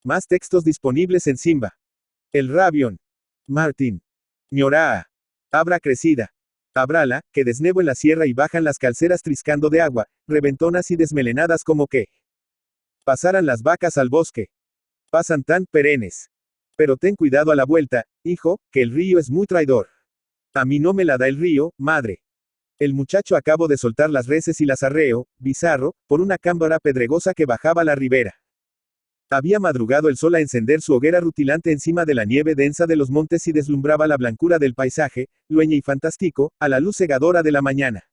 Más textos disponibles en Simba. El Rabion. Martin. Ñoraa. Abra crecida. Abrala, que desnevo en la sierra y bajan las calceras triscando de agua, reventonas y desmelenadas como que pasaran las vacas al bosque. Pasan tan perennes. Pero ten cuidado a la vuelta, hijo, que el río es muy traidor. A mí no me la da el río, madre. El muchacho acabó de soltar las reses y las arreo, bizarro, por una cámbara pedregosa que bajaba la ribera. Había madrugado el sol a encender su hoguera rutilante encima de la nieve densa de los montes y deslumbraba la blancura del paisaje, lueña y fantástico, a la luz cegadora de la mañana.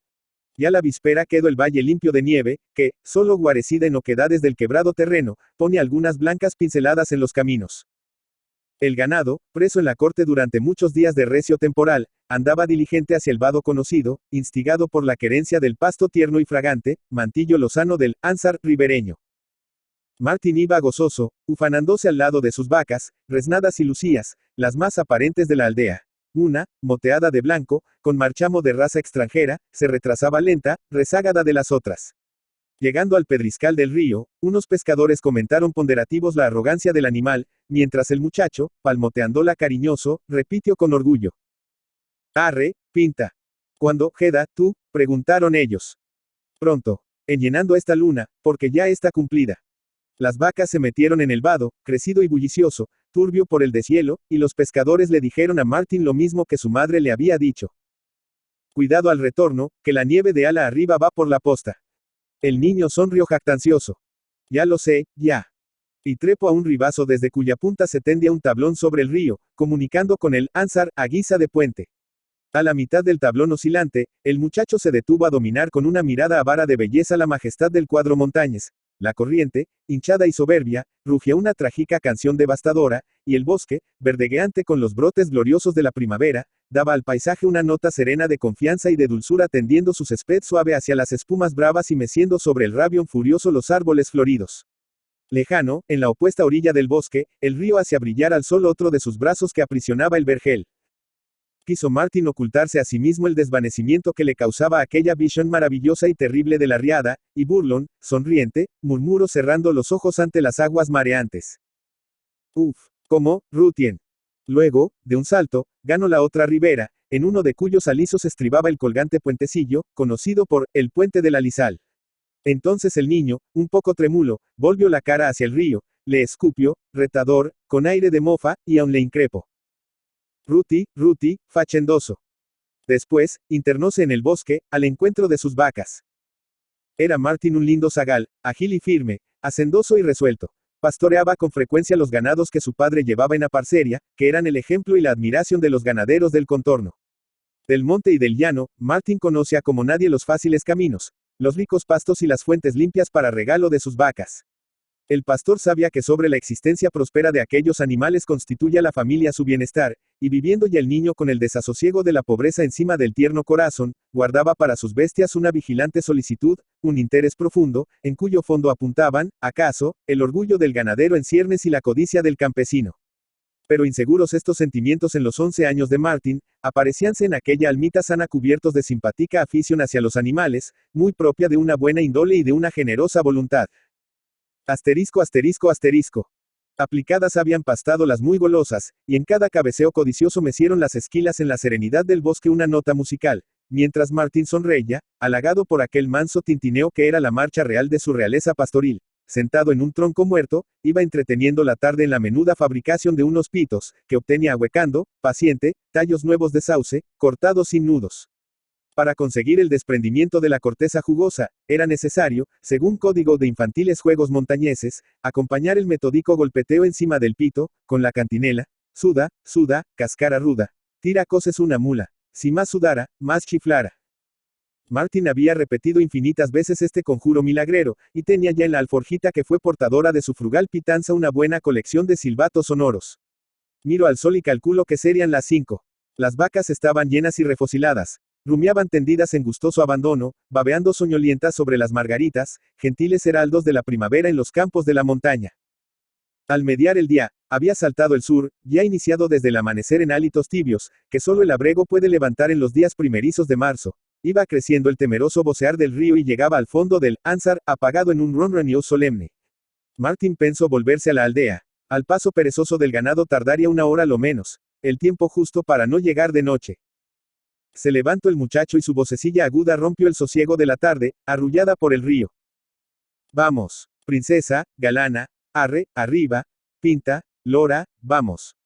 Ya la víspera quedó el valle limpio de nieve, que, solo guarecida en oquedades del quebrado terreno, pone algunas blancas pinceladas en los caminos. El ganado, preso en la corte durante muchos días de recio temporal, andaba diligente hacia el vado conocido, instigado por la querencia del pasto tierno y fragante, mantillo lozano del Ansar ribereño. Martin iba gozoso, ufanándose al lado de sus vacas, reznadas y lucías, las más aparentes de la aldea. Una, moteada de blanco, con marchamo de raza extranjera, se retrasaba lenta, rezagada de las otras. Llegando al pedriscal del río, unos pescadores comentaron ponderativos la arrogancia del animal, mientras el muchacho, palmoteándola cariñoso, repitió con orgullo: «Arre, pinta». «¿Cuándo, Jeda, tú?», preguntaron ellos. «Pronto. En llenando esta luna, porque ya está cumplida». Las vacas se metieron en el vado, crecido y bullicioso, turbio por el deshielo, y los pescadores le dijeron a Martin lo mismo que su madre le había dicho. «Cuidado al retorno, que la nieve de ala arriba va por la posta». El niño sonrió jactancioso. «Ya lo sé, ya». Y trepo a un ribazo desde cuya punta se tendía un tablón sobre el río, comunicando con el Ansar, a guisa de puente. A la mitad del tablón oscilante, el muchacho se detuvo a dominar con una mirada avara de belleza la majestad del cuadro montañes. La corriente, hinchada y soberbia, rugía una trágica canción devastadora, y el bosque, verdegueante con los brotes gloriosos de la primavera, daba al paisaje una nota serena de confianza y de dulzura tendiendo su césped suave hacia las espumas bravas y meciendo sobre el rabión furioso los árboles floridos. Lejano, en la opuesta orilla del bosque, el río hacía brillar al sol otro de sus brazos que aprisionaba el vergel. Quiso Martin ocultarse a sí mismo el desvanecimiento que le causaba aquella visión maravillosa y terrible de la riada, y burlón, sonriente, murmuró cerrando los ojos ante las aguas mareantes: «Uf, ¿cómo, Rutien?». Luego, de un salto, ganó la otra ribera, en uno de cuyos alisos estribaba el colgante puentecillo, conocido por el Puente del Alisal. Entonces el niño, un poco trémulo, volvió la cara hacia el río, le escupió, retador, con aire de mofa, y aún le increpó: «Ruti, fachendoso». Después, internóse en el bosque, al encuentro de sus vacas. Era Martin un lindo zagal, ágil y firme, hacendoso y resuelto. Pastoreaba con frecuencia los ganados que su padre llevaba en aparceria, que eran el ejemplo y la admiración de los ganaderos del contorno. Del monte y del llano, Martin conocía como nadie los fáciles caminos, los ricos pastos y las fuentes limpias para regalo de sus vacas. El pastor sabía que sobre la existencia próspera de aquellos animales constituye a la familia su bienestar, y viviendo ya el niño con el desasosiego de la pobreza encima del tierno corazón, guardaba para sus bestias una vigilante solicitud, un interés profundo, en cuyo fondo apuntaban, acaso, el orgullo del ganadero en ciernes y la codicia del campesino. Pero inseguros estos sentimientos en los 11 años de Martin, aparecíanse en aquella almita sana cubiertos de simpática afición hacia los animales, muy propia de una buena índole y de una generosa voluntad. Asterisco. Aplicadas habían pastado las muy golosas, y en cada cabeceo codicioso mecieron las esquilas en la serenidad del bosque una nota musical, mientras Martin sonreía, halagado por aquel manso tintineo que era la marcha real de su realeza pastoril. Sentado en un tronco muerto, iba entreteniendo la tarde en la menuda fabricación de unos pitos, que obtenía ahuecando, paciente, tallos nuevos de sauce, cortados sin nudos. Para conseguir el desprendimiento de la corteza jugosa, era necesario, según código de infantiles juegos montañeses, acompañar el metódico golpeteo encima del pito, con la cantinela: «Suda, cascara ruda. Tira coces una mula. Si más sudara, más chiflara». Martin había repetido infinitas veces este conjuro milagrero, y tenía ya en la alforjita que fue portadora de su frugal pitanza una buena colección de silbatos sonoros. Miro al sol y calculo que serían las 5. Las vacas estaban llenas y refociladas. Rumiaban tendidas en gustoso abandono, babeando soñolientas sobre las margaritas, gentiles heraldos de la primavera en los campos de la montaña. Al mediar el día, había saltado el sur, ya iniciado desde el amanecer en hálitos tibios, que solo el abrego puede levantar en los días primerizos de marzo. Iba creciendo el temeroso vocear del río y llegaba al fondo del Ansar, apagado en un ronroneo solemne. Martin pensó volverse a la aldea. Al paso perezoso del ganado tardaría una hora lo menos, el tiempo justo para no llegar de noche. Se levantó el muchacho y su vocecilla aguda rompió el sosiego de la tarde, arrullada por el río. Vamos, princesa, galana, arre, arriba, pinta, lora, vamos.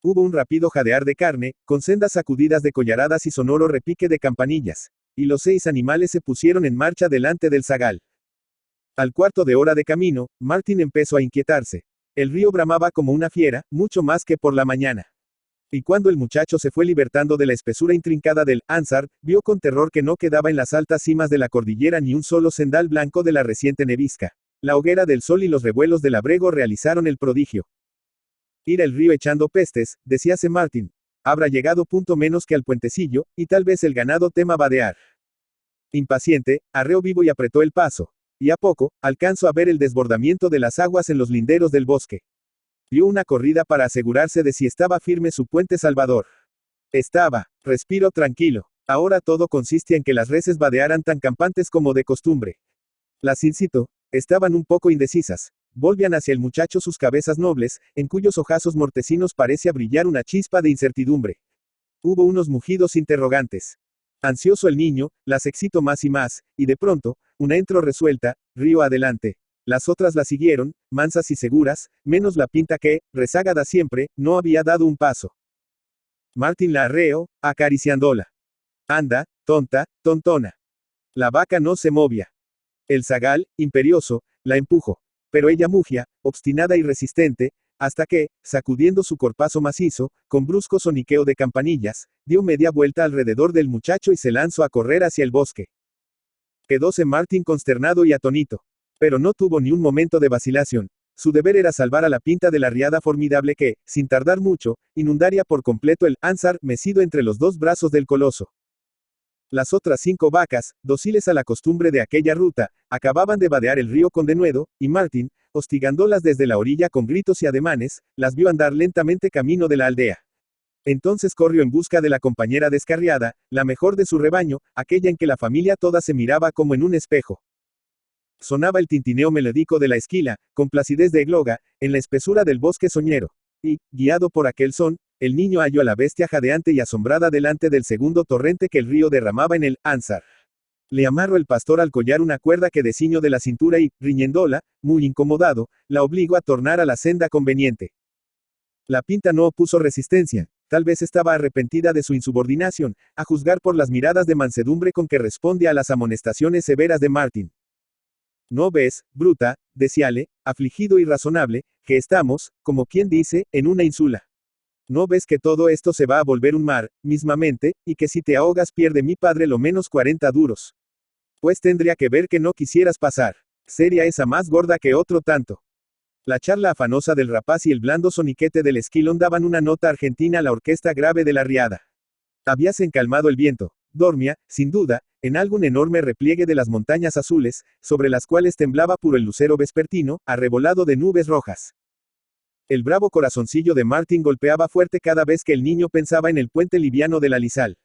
Hubo un rápido jadear de carne, con sendas sacudidas de collaradas y sonoro repique de campanillas, y los 6 animales se pusieron en marcha delante del zagal. Al cuarto de hora de camino, Martin empezó a inquietarse. El río bramaba como una fiera, mucho más que por la mañana. Y cuando el muchacho se fue libertando de la espesura intrincada del Ansar, vio con terror que no quedaba en las altas cimas de la cordillera ni un solo sendal blanco de la reciente nevisca. La hoguera del sol y los revuelos del abrego realizaron el prodigio. Ir al río echando pestes, decíase Martin. Habrá llegado punto menos que al puentecillo, y tal vez el ganado tema vadear. Impaciente, arreó vivo y apretó el paso. Y a poco, alcanzó a ver el desbordamiento de las aguas en los linderos del bosque. Dio una corrida para asegurarse de si estaba firme su puente salvador. Estaba. Respiro tranquilo. Ahora todo consistía en que las reses vadearan tan campantes como de costumbre. Las incitó. Estaban un poco indecisas. Volvían hacia el muchacho sus cabezas nobles, en cuyos ojazos mortecinos parecía brillar una chispa de incertidumbre. Hubo unos mugidos interrogantes. Ansioso el niño, las excitó más y de pronto, una entró resuelta, río adelante. Las otras la siguieron, mansas y seguras, menos la pinta que, rezagada siempre, no había dado un paso. Martin la arreó, acariciándola. Anda, tonta, tontona. La vaca no se movía. El zagal, imperioso, la empujó. Pero ella mugía, obstinada y resistente, hasta que, sacudiendo su corpazo macizo, con brusco soniqueo de campanillas, dio media vuelta alrededor del muchacho y se lanzó a correr hacia el bosque. Quedóse Martin consternado y atónito. Pero no tuvo ni un momento de vacilación. Su deber era salvar a la pinta de la riada formidable que, sin tardar mucho, inundaría por completo el Ansar, mecido entre los 2 brazos del coloso. Las otras 5 vacas, dóciles a la costumbre de aquella ruta, acababan de vadear el río con denuedo, y Martin, hostigándolas desde la orilla con gritos y ademanes, las vio andar lentamente camino de la aldea. Entonces corrió en busca de la compañera descarriada, la mejor de su rebaño, aquella en que la familia toda se miraba como en un espejo. Sonaba el tintineo melódico de la esquila, con placidez de egloga, en la espesura del bosque soñero. Y, guiado por aquel son, el niño halló a la bestia jadeante y asombrada delante del segundo torrente que el río derramaba en el Ansar. Le amarró el pastor al collar una cuerda que desciñó de la cintura y, riñéndola, muy incomodado, la obligó a tornar a la senda conveniente. La pinta no opuso resistencia. Tal vez estaba arrepentida de su insubordinación, a juzgar por las miradas de mansedumbre con que responde a las amonestaciones severas de Martin. ¿No ves, bruta, decíale, afligido y razonable, que estamos, como quien dice, en una ínsula? ¿No ves que todo esto se va a volver un mar, mismamente, y que si te ahogas pierde mi padre lo menos 40 duros? Pues tendría que ver que no quisieras pasar. Sería esa más gorda que otro tanto. La charla afanosa del rapaz y el blando soniquete del esquilón daban una nota argentina a la orquesta grave de la riada. Habíase encalmado el viento. Dormía, sin duda, en algún enorme repliegue de las montañas azules, sobre las cuales temblaba puro el lucero vespertino, arrebolado de nubes rojas. El bravo corazoncillo de Martin golpeaba fuerte cada vez que el niño pensaba en el puente liviano de la Lizal.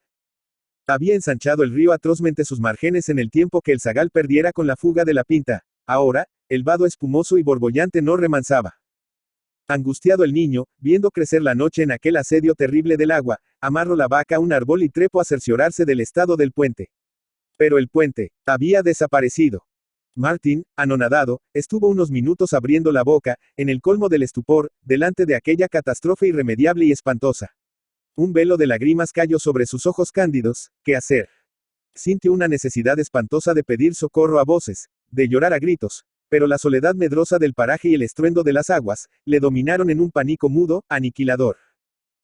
Había ensanchado el río atrozmente sus márgenes en el tiempo que el zagal perdiera con la fuga de la pinta. Ahora, el vado espumoso y borbollante no remansaba. Angustiado el niño, viendo crecer la noche en aquel asedio terrible del agua, amarró la vaca a un árbol y trepó a cerciorarse del estado del puente. Pero el puente había desaparecido. Martin, anonadado, estuvo unos minutos abriendo la boca, en el colmo del estupor, delante de aquella catástrofe irremediable y espantosa. Un velo de lágrimas cayó sobre sus ojos cándidos. ¿Qué hacer? Sintió una necesidad espantosa de pedir socorro a voces, de llorar a gritos. Pero la soledad medrosa del paraje y el estruendo de las aguas, le dominaron en un pánico mudo, aniquilador.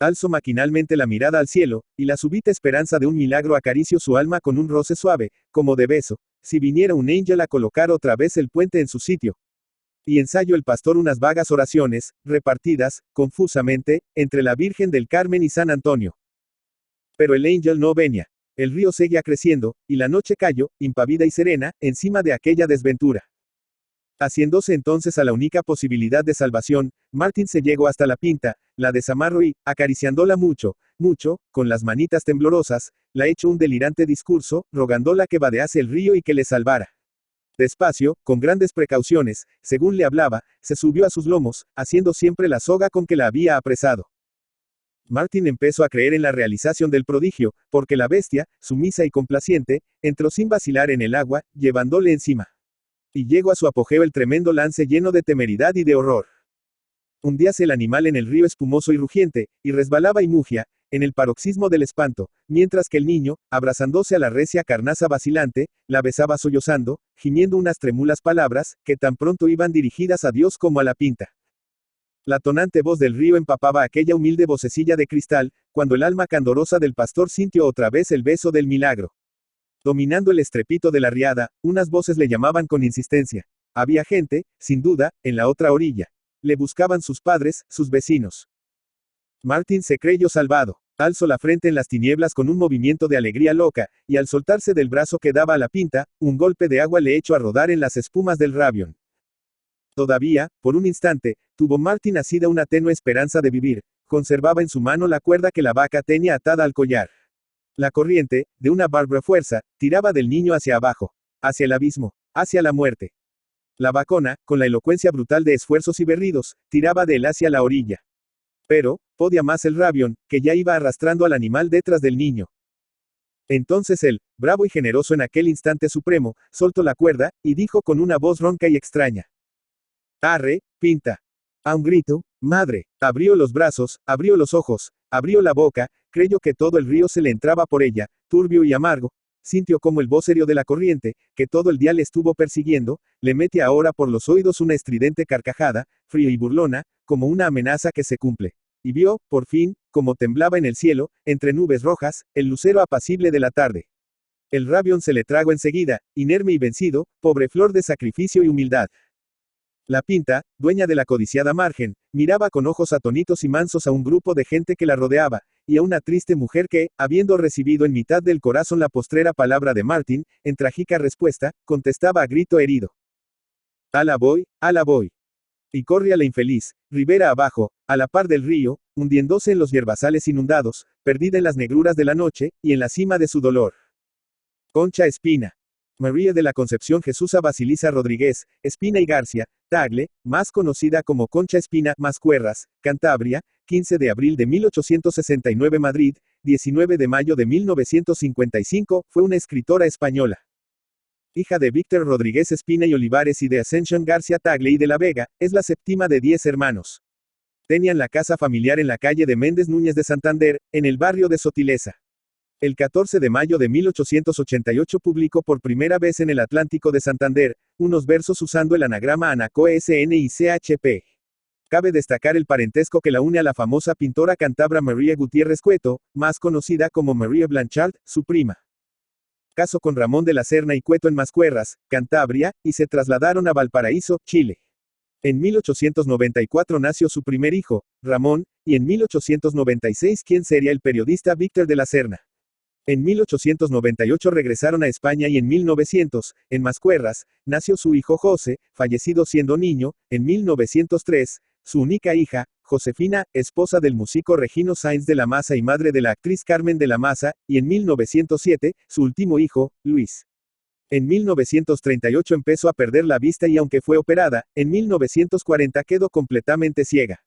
Alzó maquinalmente la mirada al cielo, y la súbita esperanza de un milagro acarició su alma con un roce suave, como de beso, si viniera un ángel a colocar otra vez el puente en su sitio. Y ensayó el pastor unas vagas oraciones, repartidas, confusamente, entre la Virgen del Carmen y San Antonio. Pero el ángel no venía. El río seguía creciendo, y la noche cayó, impávida y serena, encima de aquella desventura. Haciéndose entonces a la única posibilidad de salvación, Martin se llegó hasta la pinta, la desamarró y, acariciándola mucho, con las manitas temblorosas, la echó un delirante discurso, rogándola que vadease el río y que le salvara. Despacio, con grandes precauciones, según le hablaba, se subió a sus lomos, haciendo siempre la soga con que la había apresado. Martin empezó a creer en la realización del prodigio, porque la bestia, sumisa y complaciente, entró sin vacilar en el agua, llevándole encima. Y llegó a su apogeo el tremendo lance lleno de temeridad y de horror. Hundíase el animal en el río espumoso y rugiente, y resbalaba y mugía, en el paroxismo del espanto, mientras que el niño, abrazándose a la recia carnaza vacilante, la besaba sollozando, gimiendo unas trémulas palabras, que tan pronto iban dirigidas a Dios como a la pinta. La tonante voz del río empapaba aquella humilde vocecilla de cristal, cuando el alma candorosa del pastor sintió otra vez el beso del milagro. Dominando el estrepito de la riada, unas voces le llamaban con insistencia. Había gente, sin duda, en la otra orilla. Le buscaban sus padres, sus vecinos. Martin se creyó salvado. Alzó la frente en las tinieblas con un movimiento de alegría loca, y al soltarse del brazo que daba a la pinta, un golpe de agua le echó a rodar en las espumas del Rabión. Todavía, por un instante, tuvo Martin asida una tenue esperanza de vivir. Conservaba en su mano la cuerda que la vaca tenía atada al collar. La corriente, de una bárbara fuerza, tiraba del niño hacia abajo, hacia el abismo, hacia la muerte. La vacona, con la elocuencia brutal de esfuerzos y berridos, tiraba de él hacia la orilla. Pero, podía más el Rabión, que ya iba arrastrando al animal detrás del niño. Entonces él, bravo y generoso en aquel instante supremo, soltó la cuerda, y dijo con una voz ronca y extraña: «Arre, pinta». A un grito, madre, abrió los brazos, abrió los ojos, abrió la boca, creyó que todo el río se le entraba por ella, turbio y amargo. Sintió como el vocerío de la corriente, que todo el día le estuvo persiguiendo, le mete ahora por los oídos una estridente carcajada, fría y burlona, como una amenaza que se cumple. Y vio, por fin, como temblaba en el cielo, entre nubes rojas, el lucero apacible de la tarde. El Rabión se le tragó enseguida, inerme y vencido, pobre flor de sacrificio y humildad. La pinta, dueña de la codiciada margen, miraba con ojos atónitos y mansos a un grupo de gente que la rodeaba, y a una triste mujer que, habiendo recibido en mitad del corazón la postrera palabra de Martin, en trágica respuesta, contestaba a grito herido: «Ala voy, ala voy». Y corre a la infeliz, ribera abajo, a la par del río, hundiéndose en los yerbazales inundados, perdida en las negruras de la noche, y en la cima de su dolor. Concha Espina. María de la Concepción Jesusa Basilisa Rodríguez, Espina y García, Tagle, más conocida como Concha Espina, Mascuerras, Cantabria, 15 de abril de 1869 Madrid, 19 de mayo de 1955, fue una escritora española. Hija de Víctor Rodríguez Espina y Olivares y de Ascensión García Tagle y de la Vega, es la séptima de 10 hermanos. Tenían la casa familiar en la calle de Méndez Núñez de Santander, en el barrio de Sotileza. El 14 de mayo de 1888 publicó por primera vez en el Atlántico de Santander, unos versos usando el anagrama Anacoe SN y CHP. Cabe destacar el parentesco que la une a la famosa pintora cántabra María Gutiérrez Cueto, más conocida como María Blanchard, su prima. Casó con Ramón de la Serna y Cueto en Mascuerras, Cantabria, y se trasladaron a Valparaíso, Chile. En 1894 nació su primer hijo, Ramón, y en 1896 quien sería el periodista Víctor de la Serna. En 1898 regresaron a España y en 1900, en Mascuerras, nació su hijo José, fallecido siendo niño, en 1903, su única hija, Josefina, esposa del músico Regino Sáenz de la Maza y madre de la actriz Carmen de la Maza, y en 1907, su último hijo, Luis. En 1938 empezó a perder la vista y aunque fue operada, en 1940 quedó completamente ciega.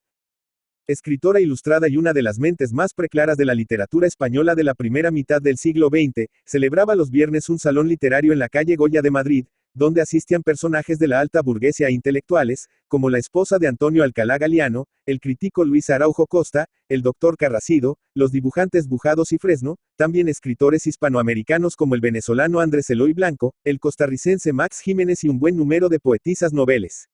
Escritora ilustrada y una de las mentes más preclaras de la literatura española de la primera mitad del siglo XX, celebraba los viernes un salón literario en la calle Goya de Madrid, donde asistían personajes de la alta burguesía e intelectuales, como la esposa de Antonio Alcalá Galiano, el crítico Luis Araujo Costa, el doctor Carracido, los dibujantes Bujados y Fresno, también escritores hispanoamericanos como el venezolano Andrés Eloy Blanco, el costarricense Max Jiménez y un buen número de poetisas noveles.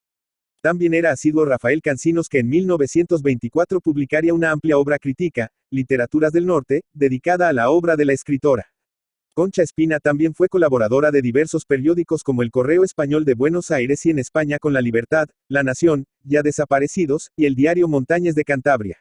También era asiduo Rafael Cancinos que en 1924 publicaría una amplia obra crítica, Literaturas del Norte, dedicada a la obra de la escritora. Concha Espina también fue colaboradora de diversos periódicos como El Correo Español de Buenos Aires y en España con La Libertad, La Nación, ya desaparecidos, y el diario Montañes de Cantabria.